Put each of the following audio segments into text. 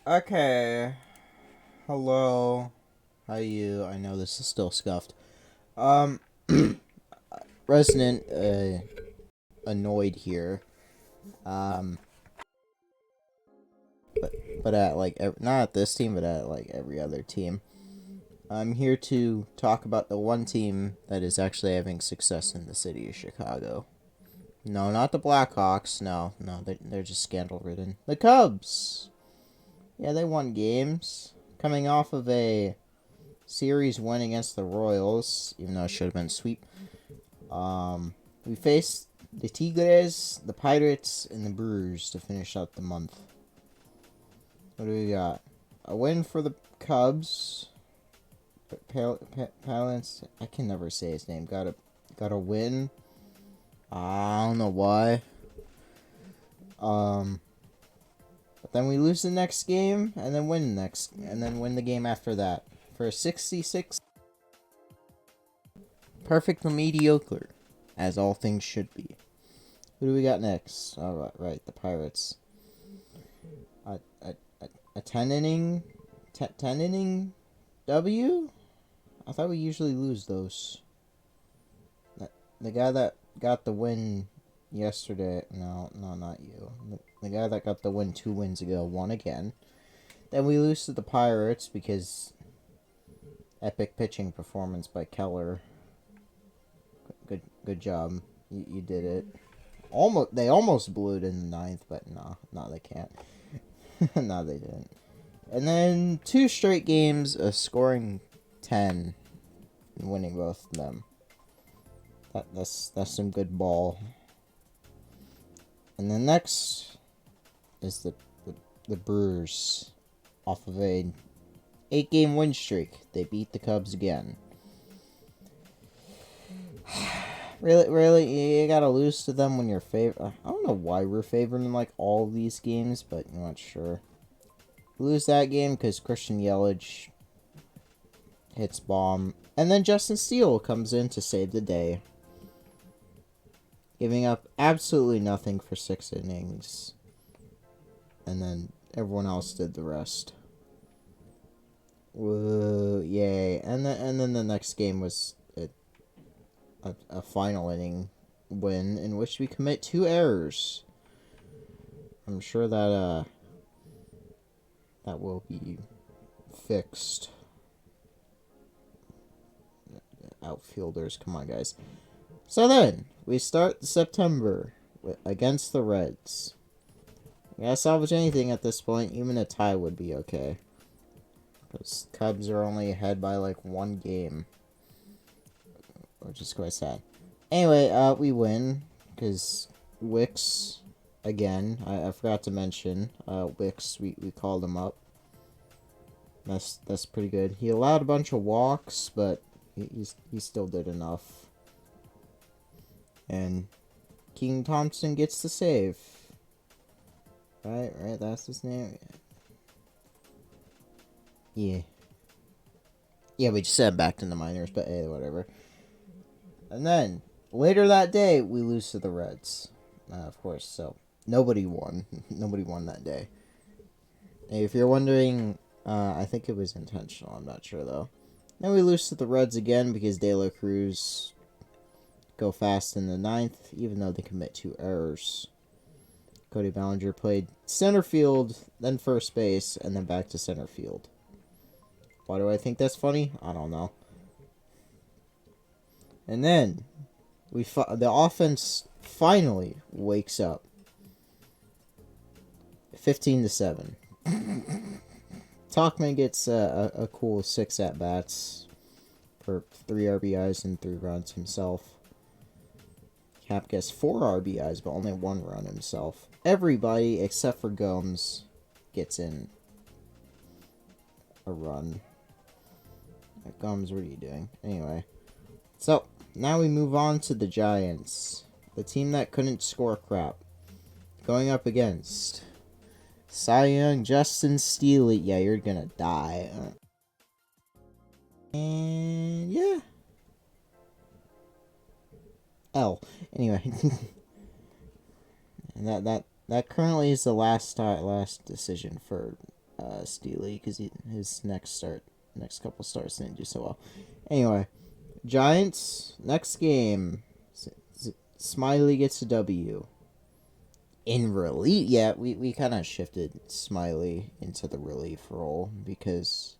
Okay. Hello. How you? I know this is still scuffed. Um, Resident annoyed here. Um, but at not at this team, but at like every other team. I'm here to talk about the one team that is actually having success in the city of Chicago. No, not the Blackhawks. No, they're just scandal ridden. The Cubs. Yeah, they won games coming off of a series win against the Royals, even though it should have been a sweep. We faced the Tigres, the Pirates, and the Brewers to finish out the month. What do we got? A win for the Cubs. Palance, I can never say his name. Got a win. I don't know why. But then we lose the next game, and then win the game after that for a 66. Perfectly mediocre, as all things should be. Who do we got next? All right, the Pirates. A 10 inning W. I thought we usually lose those. The guy that got the win yesterday. No, not you. The guy that got the win 2 wins ago won again. Then we lose to the Pirates because epic pitching performance by Keller. Good job. You did it. They almost blew it in the ninth, but no, they can't. No, they didn't. And then 2 straight games of scoring 10 and winning both of them. That's some good ball. And then next is the Brewers off of a 8-game win streak. They beat the Cubs again. Really, you gotta lose to them when you're favored. I don't know why we're favored in like all of these games, but I'm not sure. Lose that game because Christian Yelich hits bomb, and then Justin Steele comes in to save the day, giving up absolutely nothing for 6 innings, and then everyone else did the rest. Whoa, yay! And then the next game was a final inning win in which we commit 2 errors. I'm sure that will be fixed. Outfielders, come on, guys. So then we start September against the Reds. We gotta salvage anything at this point. Even a tie would be okay. Because Cubs are only ahead by like 1 game. Which is quite sad. Anyway, we win. Because Wicks, again, I forgot to mention, Wicks, we called him up. That's pretty good. He allowed a bunch of walks, but he still did enough. And King Thompson gets the save. Right, that's his name. Yeah. Yeah, we just sent him back to the minors, but hey, whatever. And then, later that day, we lose to the Reds. Of course, so nobody won. Nobody won that day. And if you're wondering, I think it was intentional. I'm not sure, though. Then we lose to the Reds again because De La Cruz go fast in the ninth, even though they commit 2 errors. Cody Bellinger played center field, then first base, and then back to center field. Why do I think that's funny? I don't know. And then the offense finally wakes up. 15-7. Talkman gets a cool 6 at bats for 3 RBIs and 3 runs himself. Cap gets 4 RBIs but only 1 run himself. Everybody except for Gomes gets in a run. Gomes, what are you doing? Anyway, so now we move on to the Giants, the team that couldn't score crap, going up against Cy Young, Justin Steele. Yeah, you're gonna die. And yeah. L. Anyway. And that currently is the last decision for Steely, because his next couple starts didn't do so well. Anyway, Giants next game. Smiley gets a W. In relief, yeah, we kind of shifted Smiley into the relief role because,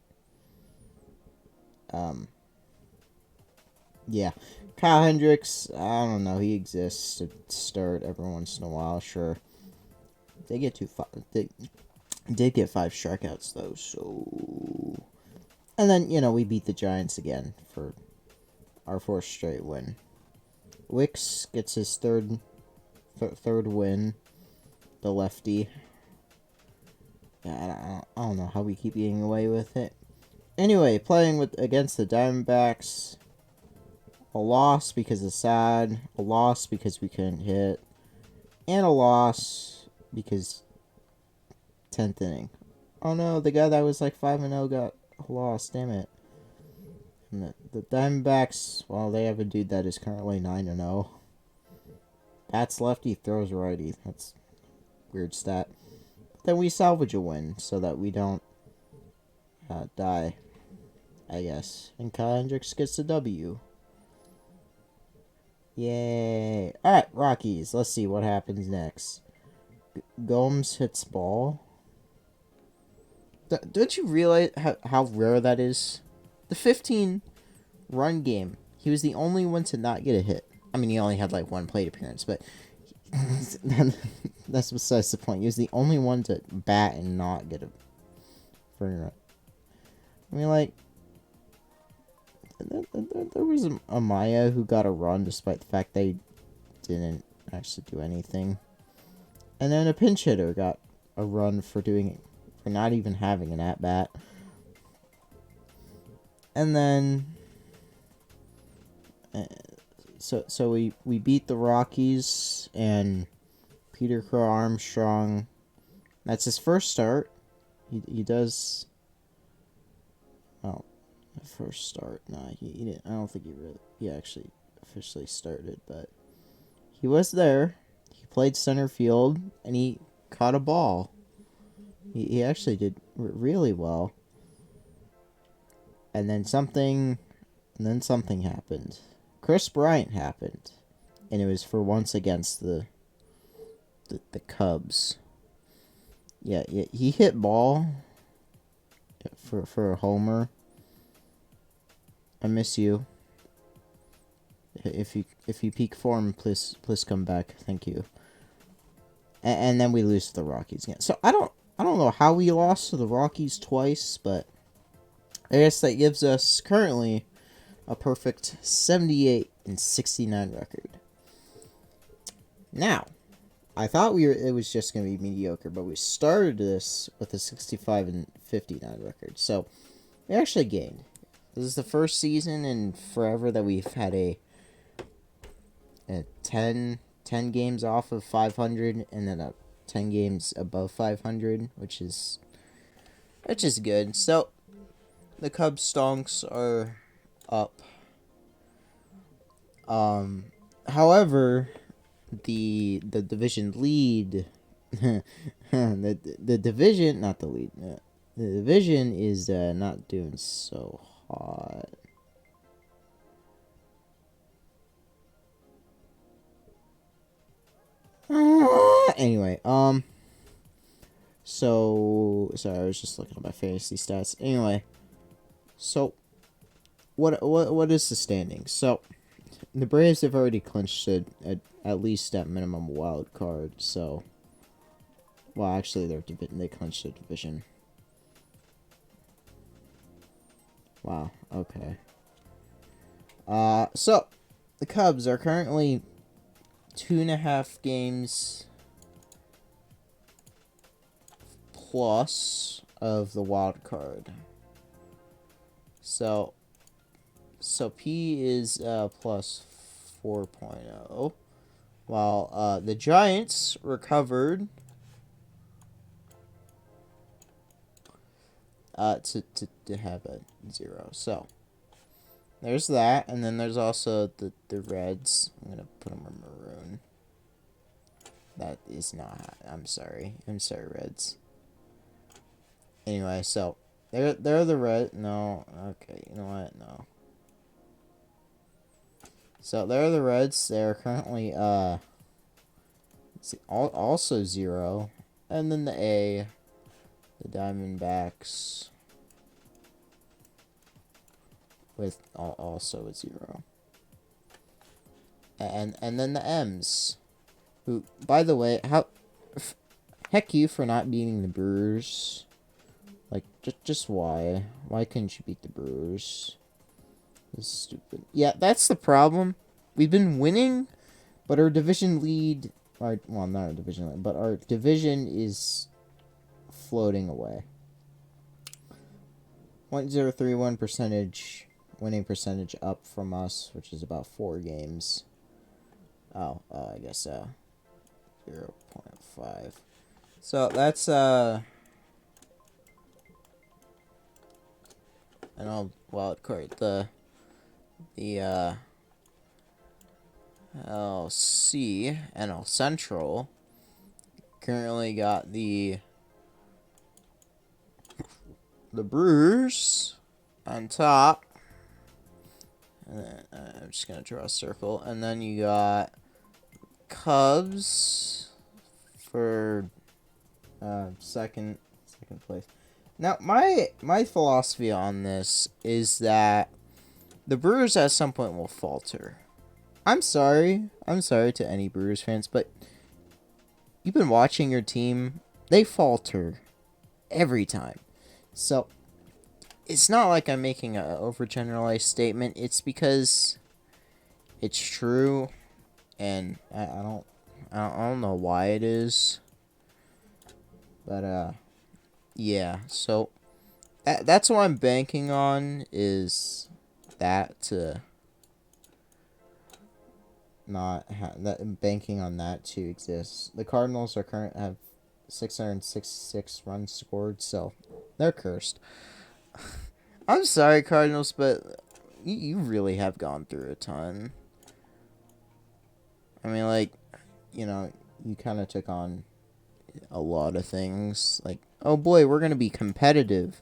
yeah, Kyle Hendricks, I don't know, he exists to start every once in a while, sure. They did get 5 strikeouts though, so, and then we beat the Giants again for our 4th straight win. Wicks gets his third win. The lefty. Yeah, I don't know how we keep getting away with it. Anyway, playing against the Diamondbacks. A loss because it's sad. A loss because we couldn't hit. And a loss because 10th inning. Oh no, the guy that was like 5-0 got lost. Damn it. And the Diamondbacks, well, they have a dude that is currently 9-0. Bats lefty, throws righty. That's weird stat. Then we salvage a win so that we don't die, I guess. And Kyle Hendricks gets a W. Yay. Alright, Rockies. Let's see what happens next. Gomes hits ball. Don't you realize how rare that is? The 15-run game, he was the only one to not get a hit. I mean, he only had like 1 plate appearance, but that's besides the point. He was the only one to bat and not get a free run. I mean, like, there was a Maya who got a run despite the fact they didn't actually do anything. And then a pinch hitter got a run for not even having an at-bat. And then so we beat the Rockies, and Peter Crow Armstrong, that's his first start. He does, oh, first start. Nah, he didn't. I don't think he actually officially started, but he was there. He played center field, and he caught a ball. He actually did really well. And then something happened. Chris Bryant happened, and it was for once against the Cubs. Yeah, he hit ball for a homer. I miss you. If you peak form, please come back. Thank you. And then we lose to the Rockies again. So I don't know how we lost to the Rockies twice, but I guess that gives us currently a perfect 78-69 record. Now, I thought it was just going to be mediocre, but we started this with a 65-59 record. So we actually gained. This is the first season in forever that we've had a 10 games off of 500 and then a 10 games above 500, which is good. So the Cubs stonks are up. However, the division lead, the division, not the lead, the division is not doing so hot. Anyway, so sorry, I was just looking at my fantasy stats. Anyway, so what is the standing? So the Braves have already clinched it at least at minimum wild card. So, well, actually, they clinched the division. Wow. Okay. So the Cubs are currently 2.5 games plus of the wild card. So P is plus 4.0, while the Giants recovered to have a 0. So there's that, and then there's also the Reds. I'm gonna put them in maroon. That is not. I'm sorry, Reds. Anyway, so they're the Red. No, okay, you know what? No. So they're the Reds. They're currently also 0, and then the A, the Diamondbacks, with also a 0, and then the M's, who, by the way, heck you for not beating the Brewers. Like, just why? Why couldn't you beat the Brewers? This is stupid. Yeah, that's the problem. We've been winning, but our division lead, well, not our division lead, but our division is floating away. 0.031% winning percentage up from us, which is about 4 games. I guess 0.5. So that's and I'll wild card the LC NL Central currently got the Brewers on top. And then, I'm just gonna draw a circle, and then you got Cubs for second place. Now, my philosophy on this is that the Brewers at some point will falter. I'm sorry to any Brewers fans, but you've been watching your team. They falter every time. So, it's not like I'm making an overgeneralized statement. It's because it's true, and I don't know why it is. But, yeah, so that's what I'm banking on, is that to banking on that to exist. The Cardinals have 666 runs scored, so they're cursed. I'm sorry, Cardinals, but you really have gone through a ton. I mean, like, you kind of took on a lot of things. Like, oh boy, we're going to be competitive.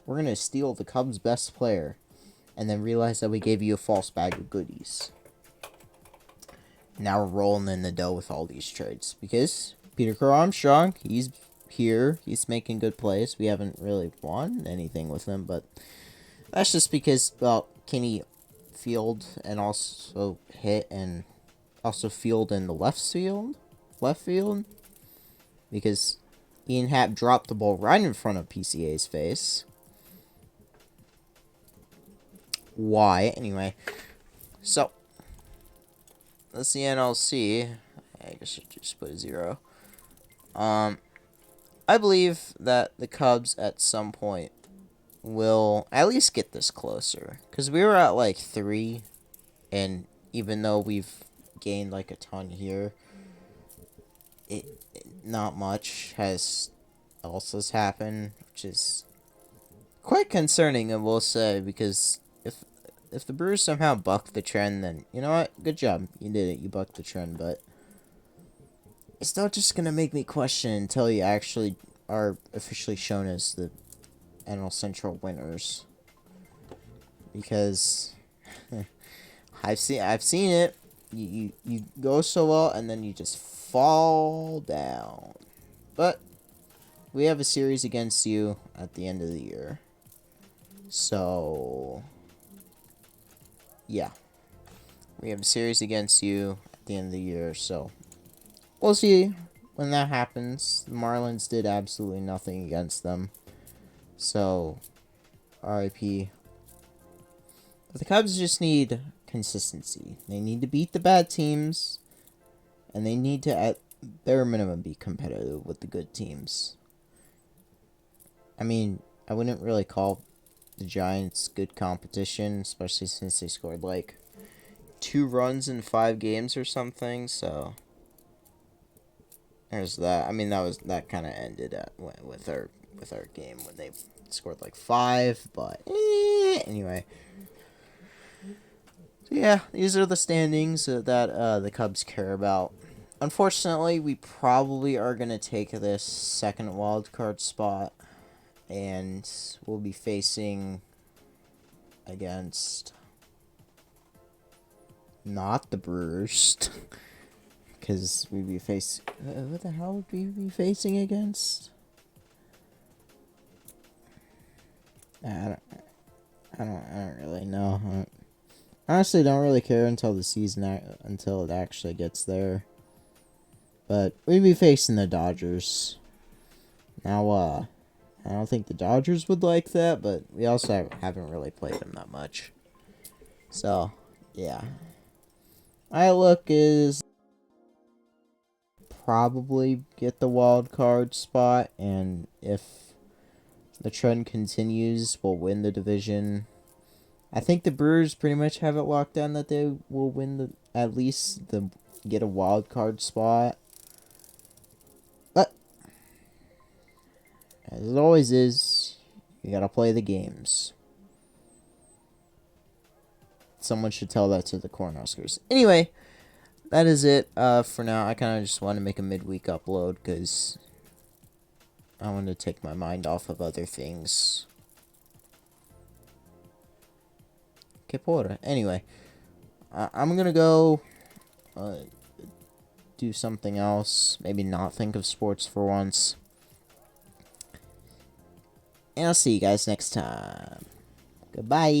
We're going to steal the Cubs' best player. And then realize that we gave you a false bag of goodies. Now we're rolling in the dough with all these trades. Because Peter Crow Armstrong, he's here. He's making good plays. We haven't really won anything with him, but that's just because, well, Kenny field and also hit and also field in the left field. Because Ian Happ dropped the ball right in front of PCA's face. Why? Anyway. So, that's the NLC. I guess I should just put a 0. I believe that the Cubs at some point will at least get this closer. Because we were at like 3. And even though we've gained like a ton here, not much else has happened, which is quite concerning, I will say, because if the Brewers somehow buck the trend, then you know what? Good job. You did it. You bucked the trend, but it's not just gonna make me question until you actually are officially shown as the NL Central winners. Because I've seen it. You go so well and then you just fall down. But we have a series against you at the end of the year. So yeah. We have a series against you at the end of the year, so we'll see when that happens. The Marlins did absolutely nothing against them. So RIP. But the Cubs just need consistency. They need to beat the bad teams, and they need to, at bare minimum, be competitive with the good teams. I mean, I wouldn't really call the Giants good competition, especially since they scored like 2 runs in 5 games or something. So there's that. I mean, that kind of ended with our game when they scored like 5. But anyway. So yeah, these are the standings that the Cubs care about. Unfortunately, we probably are gonna take this second wild card spot. and we'll be facing against not the Brewers, because we'd be facing. What the hell would we be facing against? I don't really know. I honestly don't really care until the season until it actually gets there. But we'd be facing the Dodgers. Now, I don't think the Dodgers would like that, but we also haven't really played them that much. So, yeah. My look is probably get the wild card spot, and if the trend continues, we'll win the division. I think the Brewers pretty much have it locked down that they will win at least get a wild card spot. But as it always is, you gotta play the games. Someone should tell that to the Cornhuskers. Anyway, that is it for now. I kind of just want to make a midweek upload because I want to take my mind off of other things. Que porra. Anyway, I'm going to go do something else. Maybe not think of sports for once. And I'll see you guys next time. Goodbye.